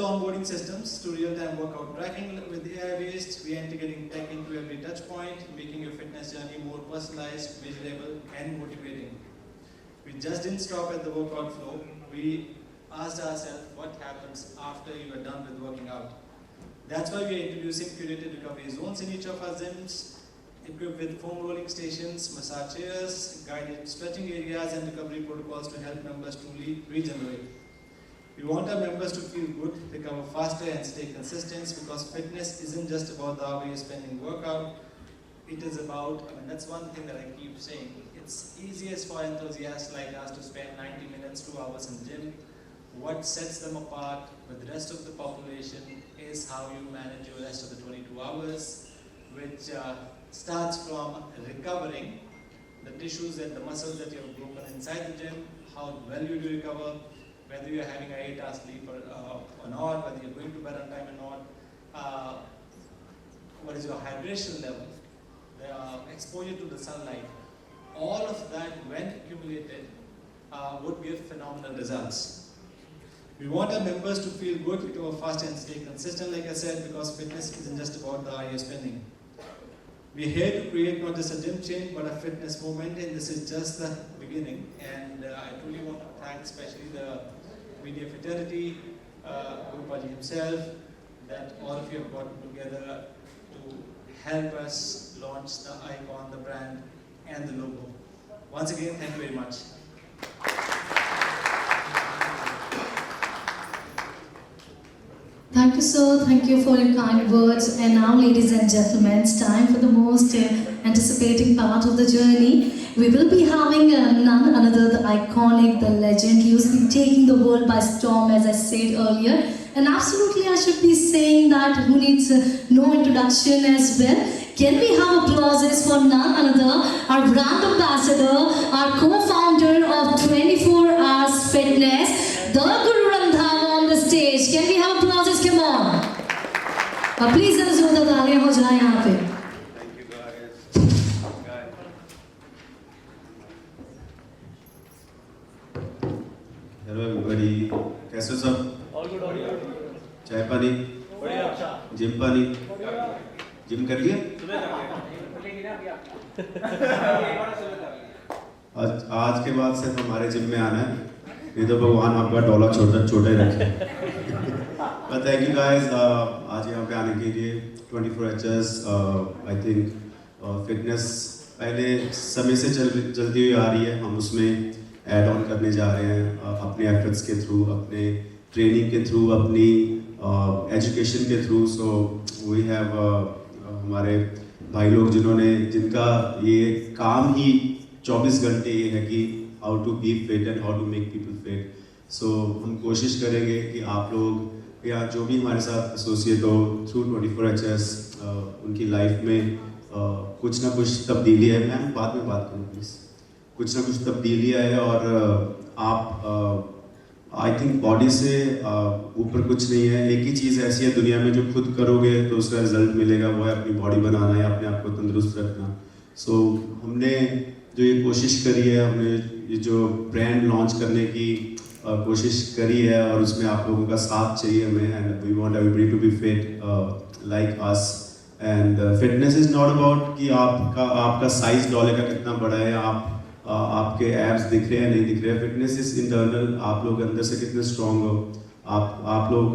digital onboarding systems to real-time workout tracking with AI-based. We are integrating tech into every touch point, making your fitness journey more personalized, visual, and motivating. We just didn't stop at the workout flow. We asked ourselves what happens after you are done with working out. That's why we are introducing curated recovery zones in each of our gyms, equipped with foam rolling stations, massage chairs, guided stretching areas, and recovery protocols to help members truly regenerate. We want our members to feel good, recover faster, and stay consistent, because fitness isn't just about the hour you're spending workout. It is about, that's one thing that I keep saying, it's easiest for enthusiasts like us to spend 90 minutes, 2 hours in the gym. What sets them apart with the rest of the population is how you manage your rest of the 22 hours, which starts from recovering the tissues and the muscles that you have broken inside the gym, how well you do recover, whether you're having an 8-hour sleep or not, whether you're going to bed on time or not, what is your hydration level, the exposure to the sunlight. All of that, when accumulated, would give phenomenal results. We want our members to feel good, recover fast, and stay consistent, like I said, because fitness isn't just about the hour you're spending. We're here to create not just a gym chain, but a fitness movement, and this is just the beginning. And I truly want to thank especially the media fraternity, Gurupaji himself, that all of you have gotten together to help us launch the icon, the brand, and the logo. Once again, thank you very much. Thank you, sir. Thank you for your kind words. And now, ladies and gentlemen, it's time for the most anticipating part of the journey. We will be having none other, the iconic, the legend, who's been taking the world by storm, as I said earlier. And absolutely, I should be saying that who needs no introduction as well. Can we have applauses for none other, our brand ambassador, our co-founder of 24 Hours Fitness, the Guru Randhava on the stage. Can we have applauses? Come on. Please let us know that तालियां हो जाए यहाँ पे. Thank you guys. Hello everybody. कैसे हो सब? All good, all good. चाय पानी? बढ़िया अच्छा. जिम पानी? जिम कर लिया? आज के बाद सिर्फ हमारे जिम में आना है. नहीं तो भगवान आपका डोला छोटा ही रखे. But thank you guys. आज यहाँ पे आने के लिए 24HS I think fitness पहले समय से चलती हुई आ रही है. हम उसमें ऐड ऑन करने जा रहे हैं अपने एफर्ट्स के थ्रू, अपने ट्रेनिंग के थ्रू, अपनी एजुकेशन के थ्रू. सो वी हैव हमारे भाई लोग जिनका ये काम ही 24 घंटे ये है कि how to be fit and how to make people fit. So हम कोशिश करेंगे कि आप लोग या जो भी हमारे साथ एसोसिएट हो थ्रू 24HS उनकी लाइफ में कुछ ना कुछ तब्दीली है. मैम बाद में बात करूँ प्लीज़. कुछ ना कुछ तब्दीली है और आप आई थिंक बॉडी से ऊपर कुछ नहीं है. एक ही चीज़ ऐसी है दुनिया में जो खुद करोगे तो उसका रिजल्ट मिलेगा, वो है अपनी बॉडी बनाना या अपने आप को तंदुरुस्त रखना. सो हमने जो ये कोशिश करी है, हमने ये जो ब्रांड लॉन्च करने की कोशिश करी है और उसमें आप लोगों का साथ चाहिए हमें. And we want everybody to be fit like us. And fitness is not about कि आपका साइज डॉले का कितना बड़ा है, आपके एब्स दिख रहे हैं नहीं दिख रहे हैं. Fitness is internal. आप लोग अंदर से कितने स्ट्रॉन्ग हो, आप लोग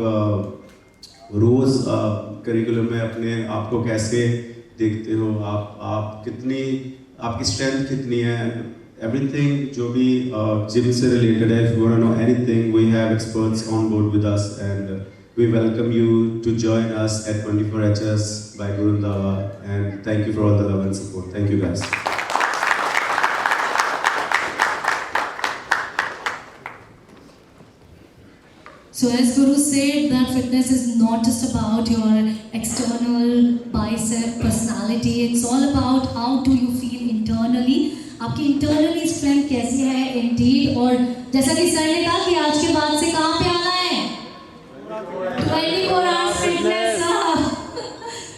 रोज़ करिकुलम में अपने आप को कैसे देखते हो, आप कितनी, आपकी स्ट्रेंथ कितनी है, एवरीथिंग जो भी जिम से रिलेटेड है. If you want to know anything, we have experts on board with us and we welcome you to join us at 24HS by Guru Randhava, and thank you for all the love and support. Thank you guys. So as Guru said, that fitness is not just about your external bicep personality. It's all about how do you feel internally. आपकी internally strength कैसी है indeed. और जैसा कि sir ने कहा कि आज के बाद से कहाँ पे आना है? 24 hours fitness.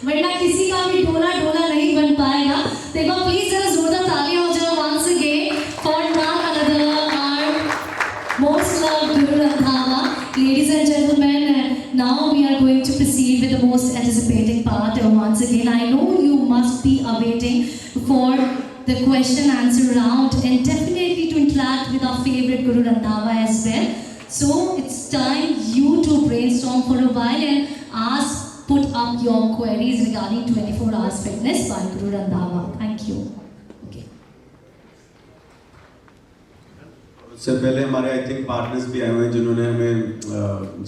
वरना किसी का भी ढोला नहीं बन पाएगा. देखो प्लीज जरा जोरदार तालियां हो जाए once again for none other our most loved Guru Randhava. Ladies and gentlemen, now the most anticipating part. Once again, I know you must be awaiting for the question answer round and definitely to interact with our favorite Guru Randhawa as well. So it's time you to brainstorm for a while and put up your queries regarding 24 hours fitness by Guru Randhawa. Thank you. Okay. उससे पहले हमारे I think partners भी आए हुए हैं जिन्होंने हमें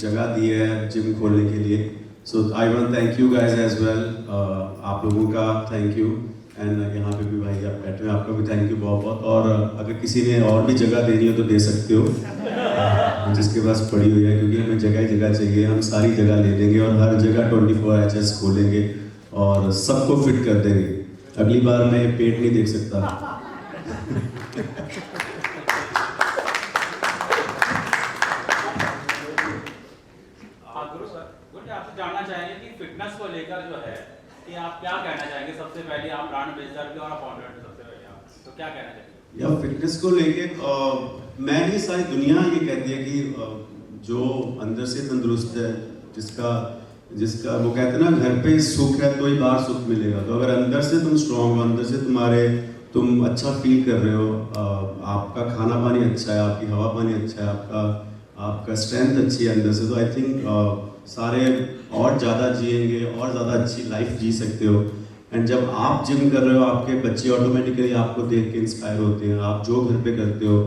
जगह दी है जिम खोलने के लिए. So I want thank you guys as well. आप लोगों का थैंक यू एंड यहाँ पे भी भाई आप बैठे हैं आपका भी थैंक यू बहुत बहुत. और अगर किसी ने और भी जगह देनी हो तो दे सकते हो जिसके पास पड़ी हुई है, क्योंकि हमें जगह ही जगह चाहिए. हम सारी जगह ले लेंगे और हर जगह 24 HS खोलेंगे और सबको फिट कर देंगे. अगली बार मैं पेट नहीं देख सकता. आपसे जानना चाहेंगे कि फिटनेस को लेकर जो है कि आप क्या कहना चाहेंगे. सबसे पहले आप ब्रांड एम्बेसडर भी और फाउंडर भी, सबसे पहले आप तो क्या कहना चाहेंगे? या फिटनेस को लेके मैं नहीं, सारी दुनिया ये कहती है कि जो अंदर से तंदुरुस्त है, जिसका वो कहते हैं ना घर पे सुख है तो ही बाहर सुख मिलेगा. तो अगर अंदर से तुम स्ट्रांग हो, अंदर से तुम अच्छा फील कर रहे हो, आपका खाना पानी अच्छा है, आपकी हवा पानी अच्छा है, आपका स्ट्रेंथ अच्छी है अंदर से, तो आई थिंक सारे और ज़्यादा जिएंगे और ज़्यादा अच्छी लाइफ जी सकते हो. एंड जब आप जिम कर रहे हो आपके बच्चे ऑटोमेटिकली आपको देख के इंस्पायर होते हैं. आप जो घर पे करते हो,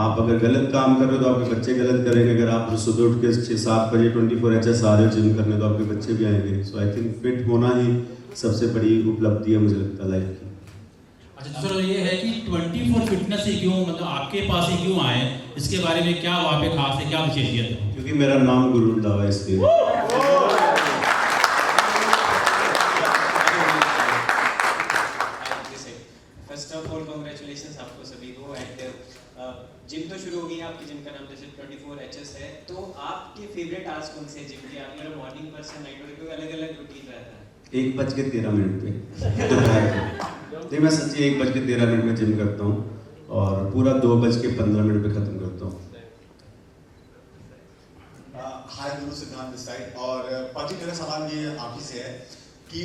आप अगर गलत काम कर रहे हो तो आपके बच्चे गलत करेंगे. अगर आप सुबह उठ के 6-7 बजे 24 HS आ रहे हो जिम करने तो आपके बच्चे भी आएंगे. सो आई थिंक फिट होना ही सबसे बड़ी उपलब्धि है मुझे लगता है लाइफ की. अच्छा दूसरा ये है कि 24 फिटनेस से क्यों, मतलब आपके पास ही क्यों आए, इसके बारे में क्या वहाँ पे खास है, क्या विशेषियत है? क्योंकि मेरा नाम गुरु रंधावा है इसलिए. फर्स्ट ऑफ ऑल कांग्रेचुलेशंस आपको सभी को. एंड जिम तो शुरू हो गई है, आपकी जिम का नाम जैसे 24 HS है, तो आपके फेवरेट आवर्स कौन से जिम के? आप मॉर्निंग पर्सन, नाइट पर्सन, कोई अलग अलग रूटीन रहता है? 1:13 पे दोपहर को. नहीं, मैं सच्ची 1:13 में जिम करता हूँ और पूरा 2:15 पे खत्म करता हूँ. हाय गुरु सिद्धांत दिस साइड. और पाजी मेरा सवाल ये आप ही से है कि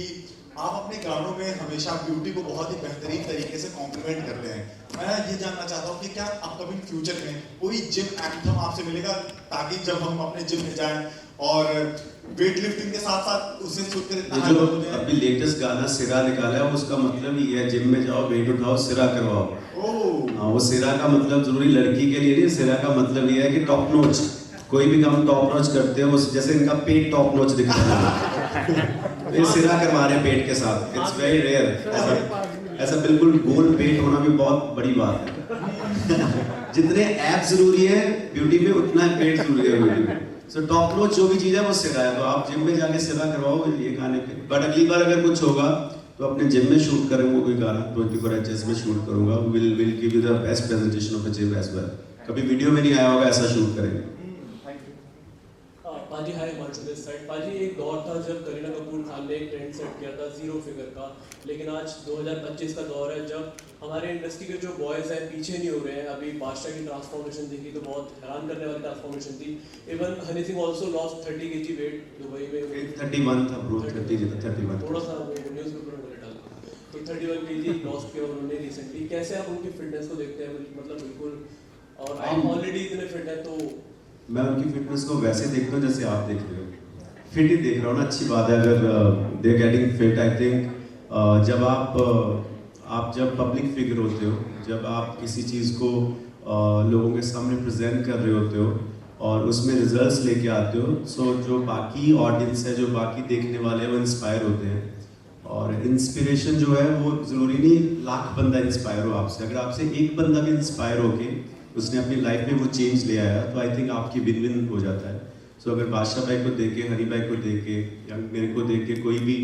आप अपने गानों में हमेशा ब्यूटी को बहुत ही बेहतरीन तरीके से कॉम्प्लीमेंट करते हैं. मैं ये जानना चाहता हूँ कि क्या अपकमिंग फ्यूचर में कोई जिम एंथम आपसे मिलेगा, ताकि जब हम अपने जिम में जाएं और वेट लिफ्टिंग के साथ साथ उससे सुन कर जो अभी लेटेस्ट गाना सिरा निकाला है उसका मतलब ये है जिम में जाओ, वेट उठाओ, सिरा करवाओ. हाँ, वो सिरा का मतलब जरूरी लड़की के लिए नहीं. सिरा का मतलब ये है कि टॉप नॉच. कोई भी काम टॉप नॉच करते हो, जैसे इनका पेट टॉप नॉच दिखता है ये सिरा करवा रहे हैं पेट के साथ. It's very rare. ऐसा बिल्कुल गोल पेट होना भी बहुत बड़ी बात है. जितने एब्स जरूरी है ब्यूटी में उतना पेट जरूरी है ब्यूटी में. सो टॉप नॉच जो भी चीज़ है वो सिरा है. तो आप जिम में जाके सिरा करवाओ ये गाने पे. बट अगली बार अगर कुछ होगा तो अपने जिम में शूट करेंगे कोई गाना. 24 HS में शूट करूंगा. Will give you the best presentation of a gym as well. कभी वीडियो में नहीं आया होगा ऐसा शूट करेंगे. पाजी हाय हिमांशु दिस साइड. पाजी एक दौर था जब करीना कपूर खान ने एक ट्रेंड सेट किया था 0 फिगर का, लेकिन आज 2025 का दौर है जब हमारे इंडस्ट्री के जो बॉयज हैं पीछे नहीं हो रहे हैं. अभी बादशाह की ट्रांसफॉर्मेशन देखी तो बहुत हैरान करने वाली ट्रांसफॉर्मेशन थी. Even Honey Singh also lost 30 kg weight Dubai में. 31 था ब्रो. 31 थोड़ा सा न्यूज़ पेपर में डाला तो 31 kg लॉस्ट किया उन्होंने रिसेंटली. कैसे आप उनकी फिटनेस को देखते हैं? मतलब बिल्कुल, और आप ऑलरेडी इतने फिट हैं तो मैं उनकी फिटनेस को वैसे देखता हूँ जैसे आप देख रहे हो. फिट ही देख रहा हूँ ना, अच्छी बात है अगर they getting fit. I think जब आप जब पब्लिक फिगर होते हो, जब आप किसी चीज़ को लोगों के सामने प्रेजेंट कर रहे होते हो और उसमें रिजल्ट्स लेके आते हो, सो जो बाकी ऑडियंस है, जो बाकी देखने वाले हैं वो इंस्पायर होते हैं. और इंस्पिरेशन जो है वो ज़रूरी नहीं 1,00,000 बंदा इंस्पायर हो आपसे. अगर आपसे एक बंदा भी इंस्पायर होके उसने अपनी लाइफ में वो चेंज ले आया तो आई थिंक आपकी विन विन हो जाता है. सो अगर बादशाह भाई को देख के, हरी भाई को देख के या मेरे को देख के कोई भी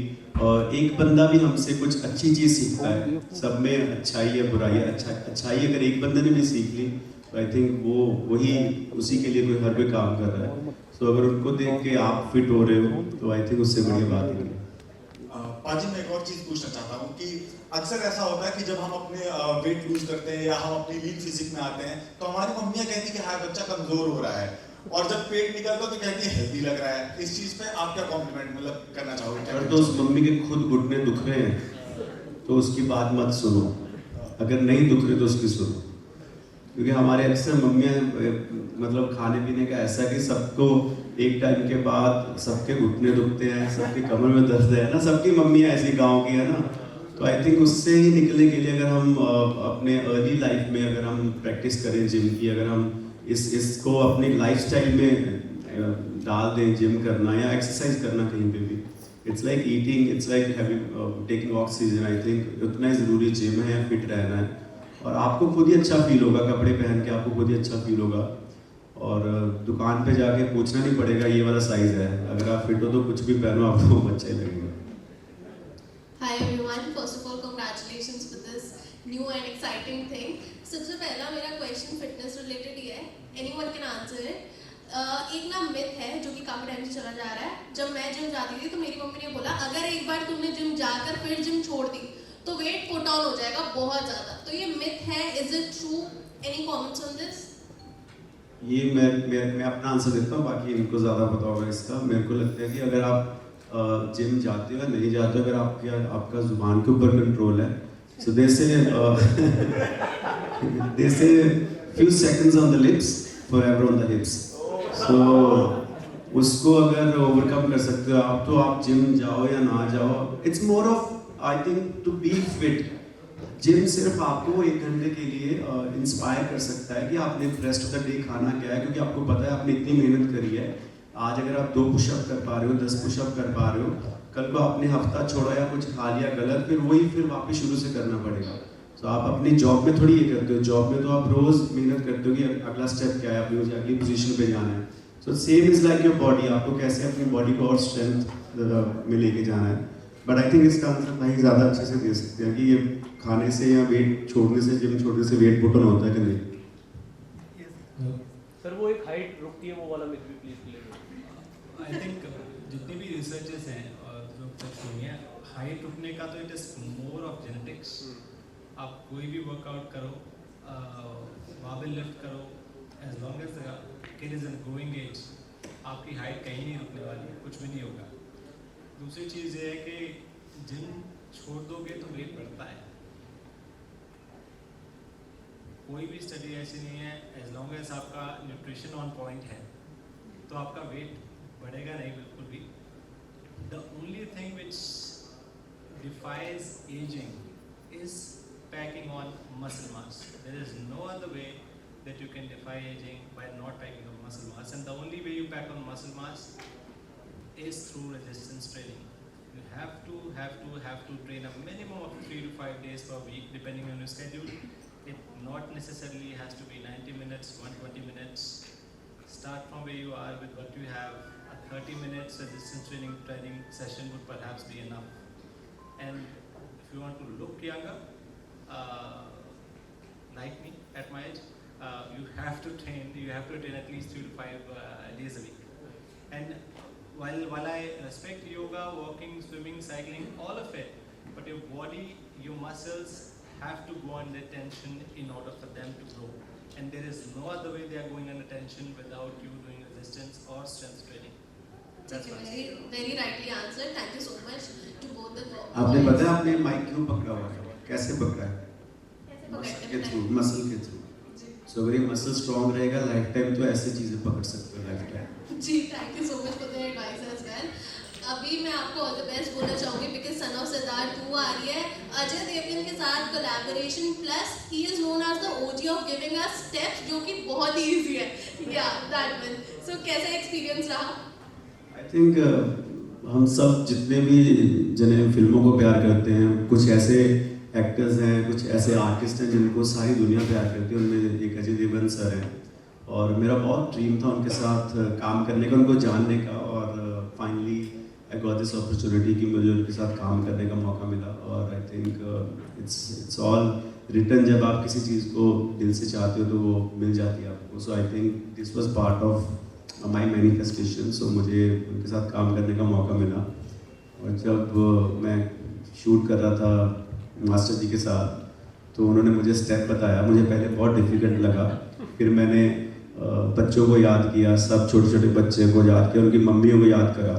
एक बंदा भी हमसे कुछ अच्छी चीज़ सीखता है, सब में अच्छाई है बुराई है. अच्छाई अगर एक बंदे ने भी सीख ली तो आई थिंक वो वही उसी के लिए कोई हर कोई काम कर रहा है. सो अगर उनको देख के आप फिट हो रहे हो तो आई थिंक उससे बढ़िया बात नहीं है. पाजी मैं एक और चीज पूछना चाहता हूँ कि अक्सर ऐसा होता है कि जब हम अपने वेट लूज करते हैं या हम अपनी लीन फिजिक में आते हैं तो हमारी मम्मियाँ कहती कि हाँ बच्चा कमजोर हो रहा है. और जब पेट निकलता तो कहती है हेल्दी लग रहा है। इस चीज पे आप क्या कॉम्प्लीमेंट मतलब करना चाहोगे? अगर तो उस मम्मी के खुद घुटने दुख रहे हैं तो उसकी बात मत सुनो, अगर नहीं दुख रहे तो उसकी सुनो। क्योंकि हमारे अक्सर मम्मियाँ मतलब खाने पीने का ऐसा कि सबको एक टाइम के बाद सबके घुटने दुखते हैं, सबके कमर में दर्द है ना, सबकी मम्मियाँ ऐसी गाँव की है ना। तो आई थिंक उससे ही निकलने के लिए अगर हम अपने अर्ली लाइफ में अगर हम प्रैक्टिस करें जिम की, अगर हम इसको अपनी लाइफस्टाइल में डाल दें, जिम करना या एक्सरसाइज करना कहीं पे भी, it's like eating, it's like having taking oxygen. I think उतना ही ज़रूरी जिम है, फिट रहना है और आपको खुद ही अच्छा फील होगा, कपड़े पहन के आपको खुद ही अच्छा फील होगा और दुकान पे जाके पूछना नहीं पड़ेगा ये वाला साइज़ है। अगर आप फिट हो तो कुछ भी पहनो आपको अच्छा ही लगेगा। Hi everyone, first of all congratulations for this new and exciting thing. सबसे पहला मेरा क्वेश्चन फिटनेस रिलेटेड ही है, anyone can answer it. एक ना मिथ है जो कि काफी टाइम से चला जा रहा है। जब मैं जिम जाती थी तो मेरी मम्मी ने बोला अगर एक बार तुमने जिम जाकर फिर जिम छोड़ दी तो वेट पुट ऑन हो जाएगा बहुत ज्यादा। तो ये मिथ है, is it true? Any comments on this? ये मैं अपना आंसर देता हूँ, बाकी इनको ज़्यादा पता होगा इसका। मेरे को लगता है कि अगर आप जिम जाते हो या नहीं जाते हो, अगर आपका जुबान के ऊपर कंट्रोल है, सो दे से few seconds on the lips, forever on the hips. So उसको अगर ओवरकम कर सकते हो आप, तो आप जिम जाओ या ना जाओ, it's more of I think to be fit. Gym सिर्फ आपको 1 घंटे के लिए इंस्पायर कर सकता है कि आपने रेस्ट ऑफ द डे खाना क्या है, क्योंकि आपको पता है आपने इतनी मेहनत करी है। आज अगर आप 2 पुशअप कर पा रहे हो, 10 पुशअप कर पा रहे हो, कल को आपने हफ्ता छोड़ा या कुछ खा लिया गलत, फिर वापस शुरू से करना पड़ेगा। तो आप अपनी जॉब में थोड़ी ये करते हो, जॉब में तो आप रोज मेहनत करते हो कि अगला स्टेप क्या है, अपनी मुझे अगली पोजीशन पे जाना है। So same is like your body, आपको कैसे अपनी बॉडी को और स्ट्रेंथ में लेके जाना है। बट आई थिंक इसका आंसर भाई ज़्यादा अच्छे से दे सकते हैं कि ये खाने से या वेट छोड़ने से, जिम छोड़ने से वेट पुट ऑन होता है कि नहीं। सर वो एक हाइट रुकती है, वो वाला मिथ भी प्लीज क्लियर। आई थिंक जितने भी रिसर्चेस हैं और जो तक हुई हैं, हाइट रुकने का तो it is more of genetics. आप कोई भी वर्कआउट करो, बारबेल लिफ्ट करो, as long as kid is in growing age, आपकी हाइट कहीं नहीं रुकने वाली, कुछ भी नहीं होगा। दूसरी चीज़ ये है कि जिम छोड़ दोगे तो वेट बढ़ता है। कोई भी स्टडी ऐसी नहीं है, एज लॉन्ग एज आपका न्यूट्रिशन ऑन पॉइंट है तो आपका वेट बढ़ेगा नहीं बिल्कुल भी। The only thing which defies ageing is packing on muscle mass. There is no other way that you can defy aging by not packing on muscle mass, and the only way you pack on muscle mass is through resistance training. You have to train a minimum of 3 to 5 days per week depending on your schedule. It not necessarily has to be 90 minutes, 120 minutes. Start from where you are with what you have. A 30 minutes resistance training session would perhaps be enough. And if you want to look younger, like me at my age, you have to train at least 3 to 5 days a week. And while I respect yoga, walking, swimming, cycling, all of it, but your body, your muscles have to go under tension in order for them to grow. And there is no other way they are going under tension without you doing resistance or strength training. That's my very, very rightly answered. Thank you so much to both the आपने पता है आपने mic क्यों पकड़ा हुआ है, कैसे पकड़ा है? मसल के थ्रू। सो अगर ये मसल स्ट्रॉन्ग रहेगा लाइफ टाइम, तो ऐसी चीजें पकड़ सकते हो लाइफ टाइम। जी, thank you so much for the advice as well. अभी मैं आपको ऑल द बेस्ट बोलना चाहूँगी बिकॉज सन ऑफ सिद्धार्थ 2 आ रही है अजय देवगन के साथ collaboration, plus he is known as the OG of giving us steps, जो कि बहुत ही इजी है। या दैट वन। सो कैसा एक्सपीरियंस रहा? आई थिंक हम सब जितने भी जने फिल्मों को प्यार करते हैं, कुछ ऐसे एक्टर्स हैं, कुछ ऐसे आर्टिस्ट हैं जिनको सारी दुनिया प्यार करती है। उनमें एक अजय देवगन सर हैं और मेरा बहुत ड्रीम था उनके साथ काम करने का, उनको जानने का, और finally I got this opportunity कि मुझे उनके साथ काम करने का मौका मिला। और आई थिंक इट्स ऑल रिटर्न, जब आप किसी चीज़ को दिल से चाहते हो तो वो मिल जाती है आपको। So I think this was part of my manifestation. So मुझे उनके साथ काम करने का मौका मिला। और जब मैं शूट कर रहा था मास्टर जी के साथ, तो उन्होंने मुझे स्टेप बताया। मुझे पहले बहुत डिफिकल्ट लगा, फिर मैंने बच्चों को याद किया, सब छोटे छोटे बच्चे को याद किया, उनकी मम्मियों को याद करा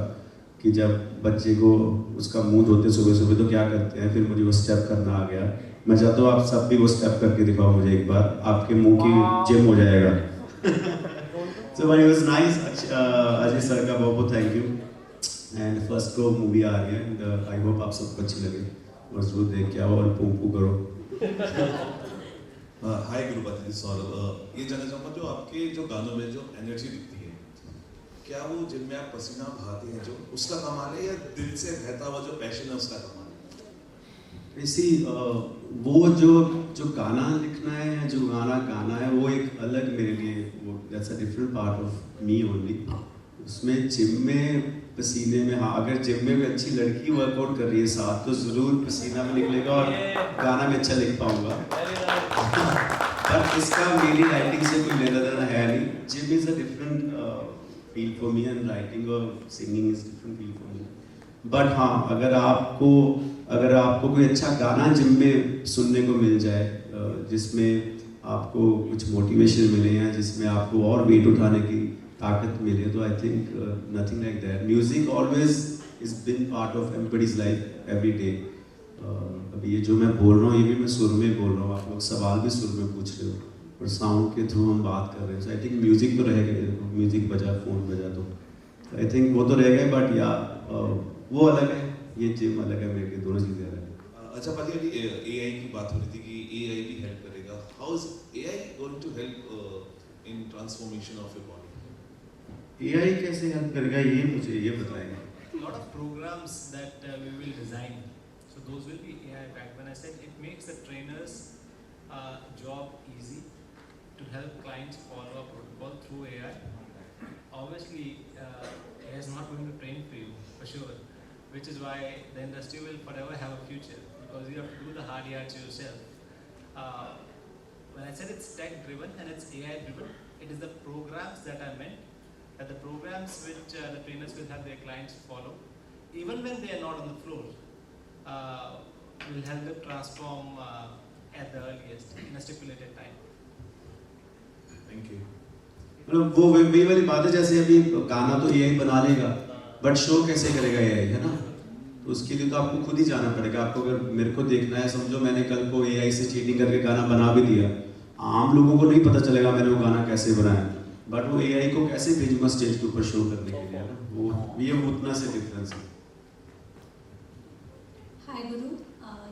कि जब बच्चे को उसका मुंह धोते सुबह सुबह तो क्या करते हैं, फिर मुझे वो स्टेप करना आ गया। मैं चाहता हूँ आप सब भी वो स्टेप करके दिखाओ मुझे एक बार, आपके मुंह की जिम हो जाएगा। So but it was nice, Ajay sir का बहुत बहुत थैंक यू। एंड फर्स्ट को मूवी आ रही है एंड आई होप आप सबको अच्छी लगे और जरूर देख के आओ और पू करो। हाय गुरुपति सौरभ, ये जानना चाहूँगा जो आपके जो गानों में जो एनर्जी दिखती है, क्या वो जिम में आप पसीना बहाते हैं जो उसका कमाल है या दिल से बहता हुआ जो पैशन है उसका कमाल है? इसी वो जो गाना लिखना है या जो गाना गाना है वो एक अलग मेरे लिए, वो that's a different part of me only. उसमें जिम में पसीने में, हाँ अगर जिम में भी अच्छी लड़की वर्कआउट कर रही है साथ तो ज़रूर पसीना में निकलेगा और गाना भी अच्छा लिख पाऊंगा। पर इसका मेरी राइटिंग से कोई लेना देना है नहीं। Gym is a different feel for me and writing और singing is different feel for me. But हाँ अगर आपको कोई अच्छा गाना जिम में सुनने को मिल जाए जिसमें आपको कुछ मोटिवेशन मिले या जिसमें आपको और वेट उठाने की ताकत मिले, तो I think nothing like that. Music always is been part of everybody's life every day. अभी ये जो मैं बोल रहा हूँ ये भी मैं सुर में बोल रहा हूँ, आप लोग सवाल भी सुर में पूछ रहे हो और साउंड के थ्रू हम बात कर रहे हैं। सो आई थिंक म्यूजिक तो रहेगा, म्यूजिक बजा, फोन बजा, तो आई थिंक वो तो रहेगा। बट या वो अलग है, ये जिम अलग है, मेरे लिए दोनों चीज़ें अलग है। अच्छा पाजी, अभी एआई की बात हो रही थी कि एआई भी हेल्प करेगा। How is AI going to help in transformation of your body? AI कैसे हेल्प करेगा ये मुझे ये बताएंगे। lot of programs that we will design, so those will be AI backed. When I said it makes the trainers job easy to help clients follow a protocol through AI. Obviously AI is not going to train for you for sure, which is why the industry will forever have a future because you have to do the hard yards yourself. When I said it's tech driven and it's AI driven, it is the programs that I meant, that the programs which the trainers will have their clients follow, even when they are not on the floor, will help them transform at the earliest in a stipulated time. Thank you. मतलब वो वही वाली बात है, जैसे अभी गाना तो एआई बना लेगा बट शो कैसे करेगा एआई, है ना? तो उसके लिए तो आपको खुद ही जाना पड़ेगा। आपको अगर मेरे को देखना है, समझो मैंने कल को एआई से चीटिंग करके गाना बना भी दिया, आम लोगों को नहीं पता चलेगा मैंने वो गाना कैसे बनाया, बट वो एआई को कैसे भेजूंगा स्टेज के ऊपर शो करने के लिए, है ना? वो ये उतना से डिफरेंस है। Hi Guru,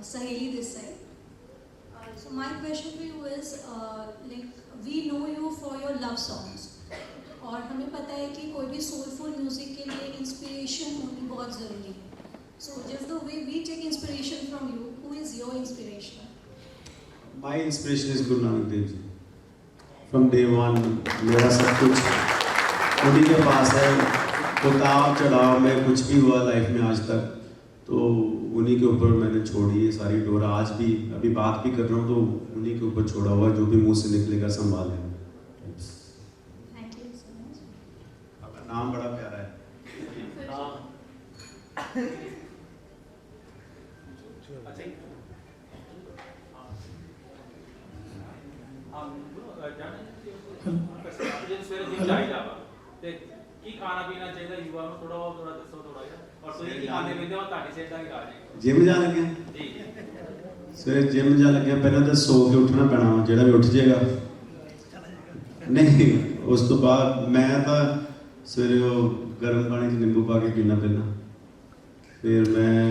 Saheli this side. So my question to you is, like we know you for your love songs, और हमें पता है कि कोई भी soulful music के लिए inspiration होनी बहुत ज़रूरी है. So just the way we take inspiration from you, who is your inspiration? My inspiration is Guru Nanak Dev Ji. From day one मेरा सब कुछ उन्हीं के पास है। उतार चढ़ाव में कुछ भी हुआ लाइफ में आज तक तो उन्हीं के ऊपर मैंने छोड़ी है सारी डोर। आज भी अभी बात भी कर रहा हूँ तो उन्हीं के ऊपर छोड़ा हुआ, जो भी मुंह से निकलेगा संभाल लेना। Thank you so much. आपका नाम बड़ा प्यारा है। खाना पीना चाहिए युवा में थोड़ा दसो थोड़ा और तो ये खाने पीने और ताकि सेहत की राज जिम जान लगे जी सवेरे जिम जान लगे पहले तो सो के उठना पैना जेड़ा भी उठ जाएगा नहीं उस तो बाद मैं तो सवेरे वो गर्म पानी च नींबू पा के पीना पहला फिर मैं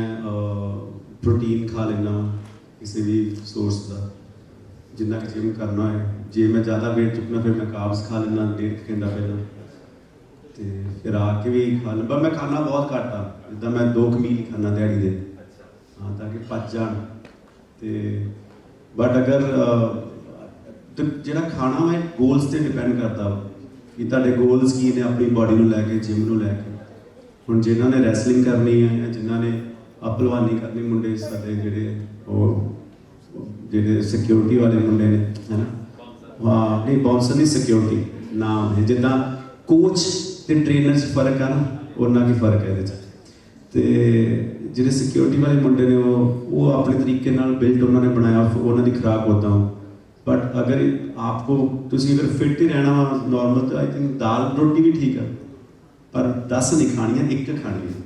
प्रोटीन खा लेना किसी भी सोर्स का जिन्ना कि जिम करना है जे मैं ज़्यादा वेट चुकना फिर मैं काब्स खा लेना 1.5 घंटा पहला ਤੇ ਫਿਰ ਆ ਕੇ ਵੀ ਖਾ ਲੈਂਦਾ ਮੈਂ ਖਾਣਾ ਬਹੁਤ ਘੱਟ ਆ ਜਿੱਦਾਂ ਮੈਂ 2 ਮੀਲ ਖਾਣਾ ਦਿਹਾੜੀ ਦੇ ਹਾਂ ਤਾਂ ਕਿ ਪਚ ਜਾਣ ਤੇ ਬਟ ਅਗਰ ਜਿਹੜਾ ਖਾਣਾ ਮੈਂ ਗੋਲਸ ਤੇ ਡਿਪੈਂਡ ਕਰਦਾ ਕਿ ਤੁਹਾਡੇ ਗੋਲਸ ਕੀ ਨੇ ਆਪਣੀ ਬਾਡੀ ਨੂੰ ਲੈ ਕੇ ਜਿਮ ਨੂੰ ਲੈ ਕੇ ਹੁਣ ਜਿਨ੍ਹਾਂ ਨੇ ਰੈਸਲਿੰਗ ਕਰਨੀ ਹੈ ਜਾਂ ਜਿਨ੍ਹਾਂ ਨੇ ਪਹਿਲਵਾਨੀ ਕਰਨੀ ਮੁੰਡੇ ਸਾਡੇ ਜਿਹੜੇ ਸਿਕਿਉਰਿਟੀ ਵਾਲੇ ਮੁੰਡੇ ਨੇ ਹੈ ਨਾ ਹਾਂ ਨਹੀਂ ਬਾਉਂਸਰ ਨਹੀਂ ਸਿਕਿਉਰਿਟੀ ਨਾਮ ਹੈ ਜਿੱਦਾਂ ਕੋਚ ਤੇ ਟ੍ਰੇਨਰ 'ਚ ਫਰਕ ਆ ਨਾ ਉਹਨਾਂ ਕੀ ਫਰਕ ਹੈ ਇਹਦੇ 'ਚ ਤੇ ਜਿਹੜੇ ਸਿਕਿਉਰਿਟੀ ਵਾਲੇ ਮੁੰਡੇ ਨੇ ਉਹ ਆਪਣੇ ਤਰੀਕੇ ਨਾਲ ਬਿਲਡ ਉਹਨਾਂ ਨੇ ਬਣਾਇਆ ਉਹਨਾਂ ਦੀ ਖੁਰਾਕ ਉੱਦਾਂ बट अगर आपको तुसी अगर फिट ही रहना नॉर्मल तो आई थिंक दाल रोटी भी ठीक है, पर 10 नहीं खानी है, एक खानी है।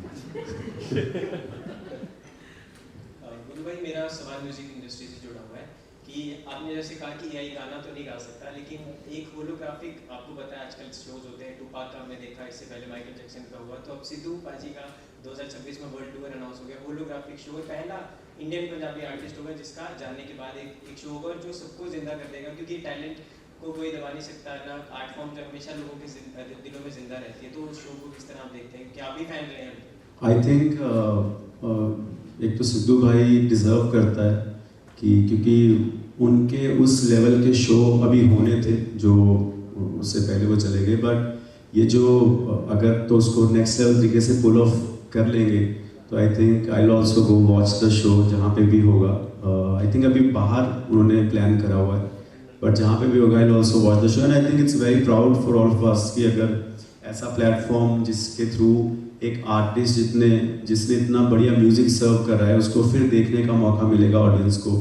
गुरु भाई, मेरा सवाल म्यूजिक इंडस्ट्री से जुड़ा हुआ है कि आपने जैसे कहा कि एआई गाना तो नहीं गा सकता, लेकिन एक होलोग्राफिक आपको पता है आजकल शोज होते हैं, टूपाक का हमने देखा, इससे पहले माइकल जैक्सन का हुआ, तो अब सिद्धू पाजी का 2026 में वर्ल्ड टूर अनाउंस हो गया। होलोग्राफिक शो पहला इंडियन पंजाबी आर्टिस्ट होगा जिसका जानने के बाद एक शो होगा जो सबको जिंदा कर देगा, क्योंकि टैलेंट को कोई दबा नहीं सकता ना, आर्ट फॉर्म जो हमेशा लोगों के दिलों में जिंदा रहती है। तो उस शो को किस तरह आप देखते हैं, क्या आप भी फैन रहे हैं? आई थिंक एक तो सिद्धू भाई डिज़र्व करता है कि क्योंकि उनके उस लेवल के शो अभी होने थे जो उससे पहले वो चले गए, बट ये जो अगर तो उसको नेक्स्ट लेवल तरीके से पुल ऑफ कर लेंगे तो I think I will also go watch the show जहाँ पे भी होगा। आई थिंक अभी बाहर उन्होंने प्लान करा हुआ है, बट जहाँ पे भी होगा I will also watch the show. And I think it's very proud for all of us कि अगर ऐसा प्लेटफॉर्म जिसके थ्रू एक आर्टिस्ट जिसने इतना बढ़िया म्यूजिक सर्व कर रहा है उसको फिर देखने का मौका मिलेगा ऑडियंस को,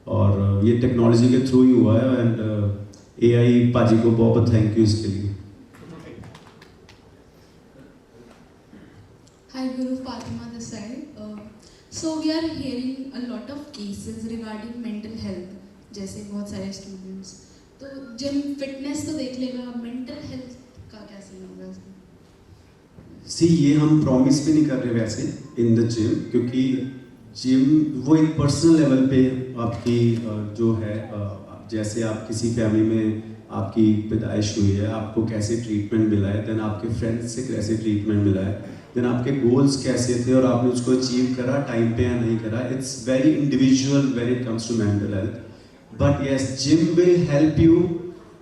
और ये टेक्नोलॉजी के थ्रू ही हुआ है। एंड एआई पाजी को बहुत थैंक यू इसके लिए। Hi Guru, Fatima this side. So we are hearing a lot of cases regarding mental health, जैसे बहुत सारे students. तो जिम फिटनेस तो देख लेगा, मेंटल हेल्थ का क्या सीन होगा? सी ये हम प्रॉमिस भी नहीं कर रहे वैसे इन द जिम, क्योंकि जिम वो एक पर्सनल लेवल पे आपकी जो है जैसे आप किसी फैमिली में आपकी पैदाइश हुई है, आपको कैसे ट्रीटमेंट मिला है, देन आपके फ्रेंड्स से कैसे ट्रीटमेंट मिला है, देन आपके गोल्स कैसे थे और आपने उसको अचीव करा टाइम पे या नहीं करा। It's very individual when it comes to mental health, but yes gym will help you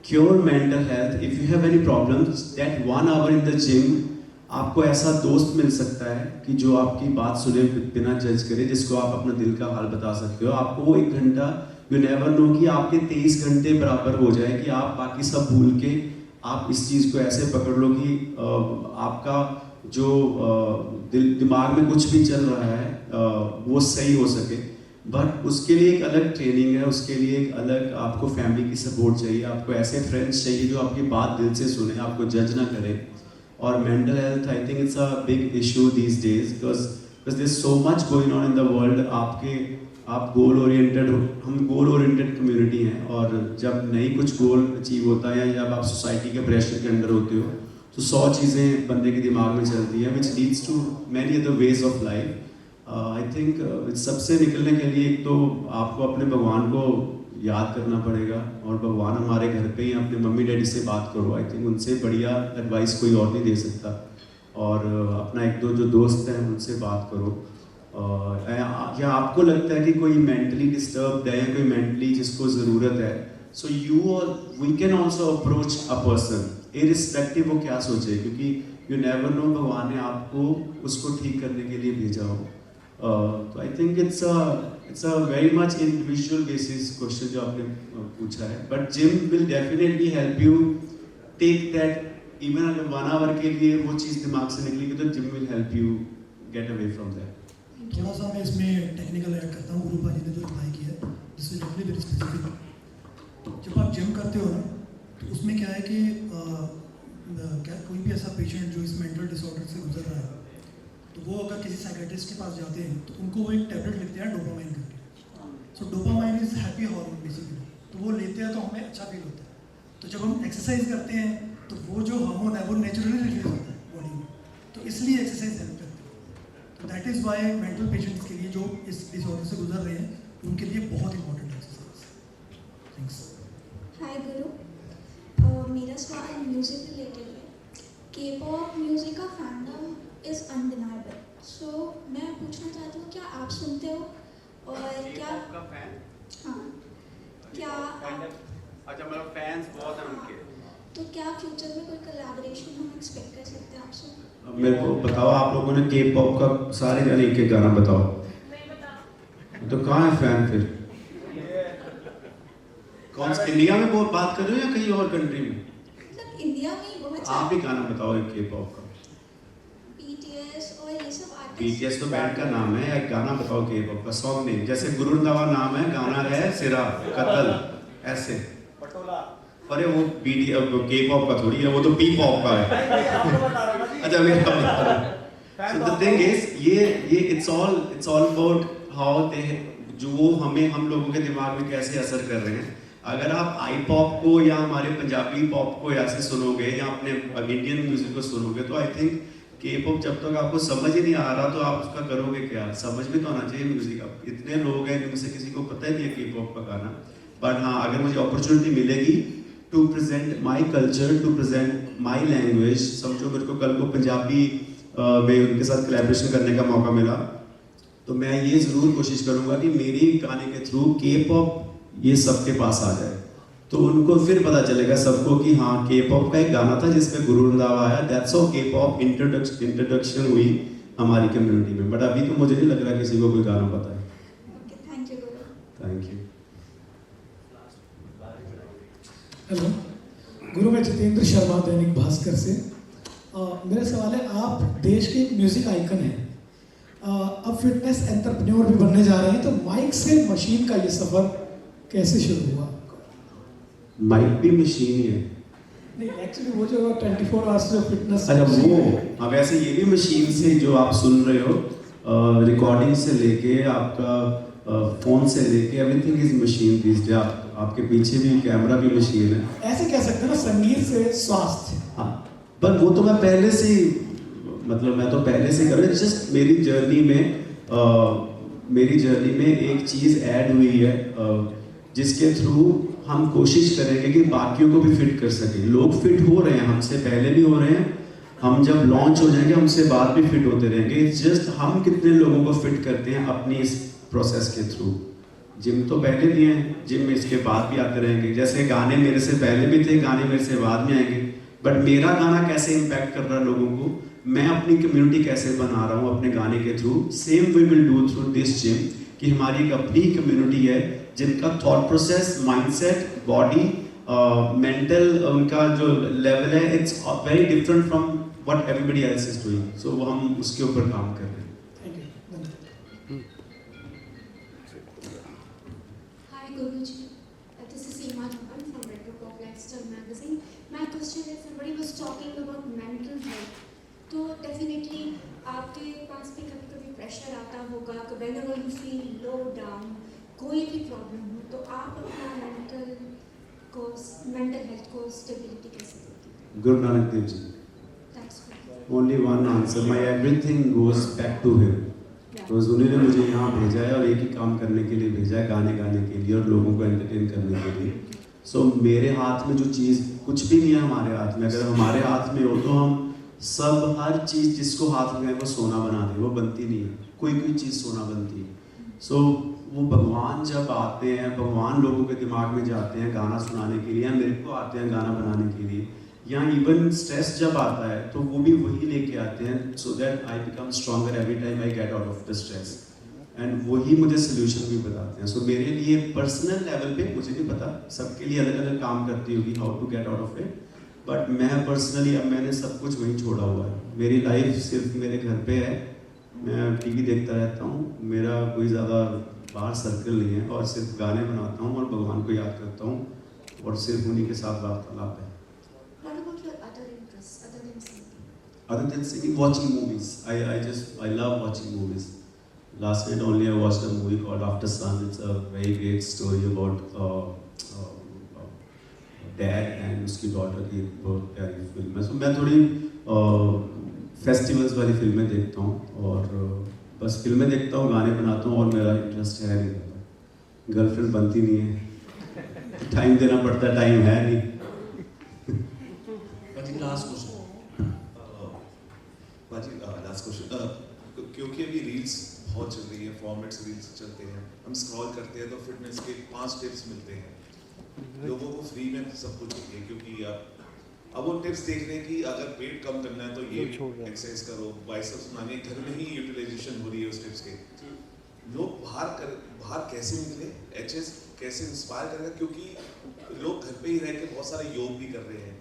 cure mental health. If you have any problems that 1 hour in the gym आपको ऐसा दोस्त मिल सकता है कि जो आपकी बात सुने बिना जज करे, जिसको आप अपना दिल का हाल बता सकते हो। आपको वो 1 घंटा यू नेवर नो कि आपके 23 घंटे बराबर हो जाए कि आप बाकी सब भूल के आप इस चीज़ को ऐसे पकड़ लो कि आपका जो दिमाग में कुछ भी चल रहा है वो सही हो सके। बट उसके लिए एक अलग ट्रेनिंग है, उसके लिए एक अलग आपको फैमिली की सपोर्ट चाहिए, आपको ऐसे फ्रेंड्स चाहिए जो आपकी बात दिल से सुने, आपको जज ना करें। और mental health I think it's a big issue these days because there is so much going on in the world. आप गोल ओरिएंटेड, हम गोल ओरिएंटेड कम्युनिटी हैं, और जब नहीं कुछ गोल अचीव होता है या जब आप सोसाइटी के प्रेशर के अंडर होते हो तो 100 चीज़ें बंदे के दिमाग में चलती हैं, which leads to many other ways of life. I think सबसे निकलने के लिए एक तो आपको अपने भगवान को याद करना पड़ेगा, और भगवान हमारे घर पे ही, अपने मम्मी डैडी से बात करो। आई थिंक उनसे बढ़िया एडवाइस कोई और नहीं दे सकता। और अपना 1-2 जो दोस्त हैं उनसे बात करो। क्या आपको लगता है कि कोई मेंटली डिस्टर्ब है या कोई मेंटली जिसको ज़रूरत है, सो यू और we can also approach a person irrespective वो क्या सोचे, क्योंकि यू नेवर नो भगवान ने आपको उसको ठीक करने के लिए भेजा हो। तो I think it's a very much individual basis question जो आपने पूछा है, but gym will definitely help you take that. Even अगर 1 आवर के लिए वो चीज़ दिमाग से निकलेगी तो gym will help you get away from that. थोड़ा सा मैं इसमें टेक्निकल ऐड करता हूँ, गुरु भाई ने जो रिप्लाई किया है जिससे डेफिनेटली वेरी स्पेसिफिक। जब आप जिम करते हो ना तो उसमें क्या है कि क्या कोई भी ऐसा पेशेंट जो इस मेंटल डिसऑर्डर से गुजर रहा है तो वो अगर किसी साइकेट्रिस्ट के पास जाते हैं तो उनको वो एक टैबलेट लिखते हैं डोपामाइन करके। So dopamine is happy hormone basically, तो वो लेते हैं तो हमें अच्छा फील होता है। तो जब हम एक्सरसाइज करते हैं तो वो जो हार्मोन है वो नेचुरली रिलीज होता है बॉडी में, तो इसलिए एक्सरसाइज हेल्प करती है। तो that is why mental patients के लिए जो इस डिसऑर्डर से गुजर रहे हैं उनके लिए बहुत इंपॉर्टेंट एक्सरसाइज। थैंक्स। हाय गुरु, मेरा सवाल म्यूज़िक रिलेटेड है। के-पॉप म्यूज़िक का फैंडम इज़ अनडिनाइबल, सो मैं पूछना चाहती हूँ क्या आप सुनते हो और क्या का फैन? हाँ, क्या अच्छा मतलब फैंस बहुत हैं उनके, तो क्या फ्यूचर में कोई कोलैबोरेशन हम एक्सपेक्ट कर सकते हैं आपसे? अब मेरे को बताओ, आप लोगों ने के पॉप का सारे गाने एक एक गाना बताओ। तो कहाँ है फैन फिर? कौन सा, इंडिया में वो बात कर रहे हो या कहीं और कंट्री में? मतलब इंडिया में ही बहुत आप भी गाना बताओ एक के पॉप का। BTS और ये सब आर्टिस्ट। BTS तो बैंड का नाम है, एक गाना बताओ के पॉप का सॉन्ग नेम। जैसे गुरु रंधावा नाम है, गाना है सिरा कतल। ऐसे पटोला। अरे वो बीटी अब के पॉप का थोड़ी है, वो तो पी पॉप का है। अच्छा मेरा बता रहा हूँ। So the thing is ये it's all about how they जो हम लोगों के दिमाग में कैसे असर कर रहे हैं। अगर आप आई पॉप को या हमारे पंजाबी पॉप को ऐसे सुनोगे या अपने इंडियन म्यूजिक को सुनोगे तो आई थिंक के पॉप जब तक आपको समझ ही नहीं आ रहा तो आप उसका करोगे क्या? समझ में तो आना चाहिए म्यूजिक। अब इतने लोग हैं जिनमें से किसी को पता ही नहीं है के पॉप का गाना, बट हाँ अगर मुझे अपॉर्चुनिटी मिलेगी to present my culture, to present my language, समझो मेरे को कल को पंजाबी में उनके साथ कोलैबोरेशन करने का मौका मिला तो मैं ये ज़रूर कोशिश करूँगा कि मेरी गाने के थ्रू के पॉप ये सबके पास आ जाए, तो उनको फिर पता चलेगा सबको कि हाँ के पॉप का एक गाना था जिसमें गुरु रंधावा आया, दैट्स हाउ के पॉप इंट्रोडक्शन हुई हमारी कम्युनिटी में। बट अभी तो मुझे नहीं लग रहा किसी को कोई गाना पता है। Thank you Guru. Thank you. Hello गुरु, मैं जितेंद्र शर्मा दैनिक भास्कर से। मेरा सवाल है, आप देश के एक म्यूजिक आइकन हैं, अब फिटनेस एंटरप्रेन्योर भी बनने जा रहे हैं, तो माइक से मशीन का ये सफर कैसे शुरू हुआ? माइक भी मशीन ही है। नहीं एक्चुअली वो जो 24 आवर्स जो फिटनेस, अच्छा वो हाँ वैसे ये भी मशीन से जो आप सुन रहे हो, रिकॉर्डिंग से लेके आपका फोन से लेके everything is machine these day. आपके पीछे भी कैमरा भी मशीन है। ऐसे कह सकते हैं ना, संगीत से स्वास्थ्य। हाँ पर वो तो मैं पहले से मतलब मैं तो पहले से कर रहा हूँ, जस्ट मेरी जर्नी में एक चीज़ ऐड हुई है जिसके थ्रू हम कोशिश करेंगे कि बाकियों को भी फिट कर सकें। लोग फिट हो रहे हैं, हमसे पहले भी हो रहे हैं, हम जब लॉन्च हो जाएंगे हमसे बाद भी फिट होते रहेंगे। जस्ट हम कितने लोगों को फिट करते हैं अपनी इस प्रोसेस के थ्रू। जिम तो पहले भी हैं, जिम इसके बाद भी आते रहेंगे। जैसे गाने मेरे से पहले भी थे, गाने मेरे से बाद में आएंगे, बट मेरा गाना कैसे इम्पैक्ट कर रहा है लोगों को, मैं अपनी कम्युनिटी कैसे बना रहा हूँ अपने गाने के through, same we will do through this gym. कि हमारी एक अपनी कम्युनिटी है जिनका thought process, mindset, body, mental उनका जो लेवल है it's very different from what everybody else is doing. So वो हम उसके ऊपर काम कर रहे हैं। Hi Guruji, this is Seema Chapan from Retro Pop Lifestyle Magazine. My question is, somebody was talking about mental health. तो definitely आपके पास भी कभी प्रेशर आता होगा, whenever you feel low down, कोई भी प्रॉब्लम हो, तो आप अपना मेंटल हेल्थ को स्टेबिलिटी कैसे देते? Guru Nanak Dev ji, only one answer, my everything goes back to him. तो उन्होंने मुझे यहाँ भेजा है और एक ही काम करने के लिए भेजा है, गाने गाने के लिए और लोगों को एंटरटेन करने के लिए। सो मेरे हाथ में जो चीज़ कुछ भी नहीं है हमारे हाथ में, अगर हमारे हाथ में हो तो हम सब हर चीज़ जिसको हाथ में है वो सोना बना दे, वो बनती नहीं है, कोई चीज़ सोना बनती है। सो वो भगवान जब आते हैं, भगवान लोगों के दिमाग में जाते हैं गाना सुनाने के लिए, या मेरे को आते हैं गाना बनाने के लिए, या इवन स्ट्रेस जब आता है तो वो भी वही लेके आते हैं, so that I become stronger every time I get out of the stress, and वही मुझे सोल्यूशन भी बताते हैं। सो मेरे लिए पर्सनल लेवल पे मुझे नहीं पता, सबके लिए अलग अलग काम करती होगी how to get out of it, but मैं पर्सनली अब मैंने सब कुछ वहीं छोड़ा हुआ है। मेरी लाइफ सिर्फ मेरे घर पे है, मैं टीवी देखता रहता हूँ, मेरा कोई ज़्यादा बाहर सर्कल नहीं है, और सिर्फ गाने बनाता हूँ और भगवान को याद करता हूँ, और सिर्फ उन्हीं के साथ वार्तालाप है। Other than singing, watching movies. I love watching movies. Last night only I watched a movie called After Sun. It's a very great story about dad and उसकी daughter की बहुत प्यारी फिल्म है। So मैं थोड़ी फेस्टिवल्स वाली फिल्में देखता हूँ, और बस फिल्में देखता हूँ, गाने बनाता हूँ, और मेरा इंटरेस्ट है नहीं, गर्लफ्रेंड बनती नहीं है, टाइम देना पड़ता है, टाइम है नहीं। लास्ट क्वेश्चन, क्योंकि अभी रील्स बहुत चल रही है, फॉर्मेट्स रील्स चलते हैं, हम स्क्रॉल करते हैं तो फिटनेस के 5 टिप्स मिलते हैं, लोगों को फ्री में सब कुछ चाहिए, क्योंकि अब वो टिप्स देख रहे हैं कि अगर वेट कम करना है तो ये एक्सरसाइज करो, बाइसेप्स बनाने, घर में ही यूटिलाइजेशन हो रही है उस टिप्स के। लोग बाहर कैसे निकले, एचएस कैसे इंस्पायर करेगा, क्योंकि लोग घर पे ही रह के बहुत सारे योग भी कर रहे हैं,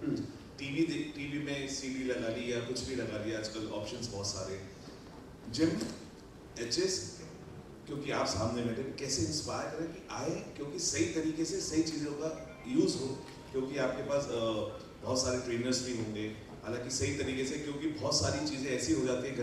टीवी में सीडी लगा ली या कुछ भी लगा लिया, आजकल ऑप्शंस बहुत सारे। जिम, एचएस क्योंकि आप सामने बैठे, कैसे इंस्पायर करें कि आए, क्योंकि सही तरीके से सही चीज़ों का यूज़ हो, क्योंकि आपके पास बहुत सारे ट्रेनर्स भी होंगे, हालांकि सही तरीके से, क्योंकि बहुत सारी चीज़ें ऐसी हो जाती है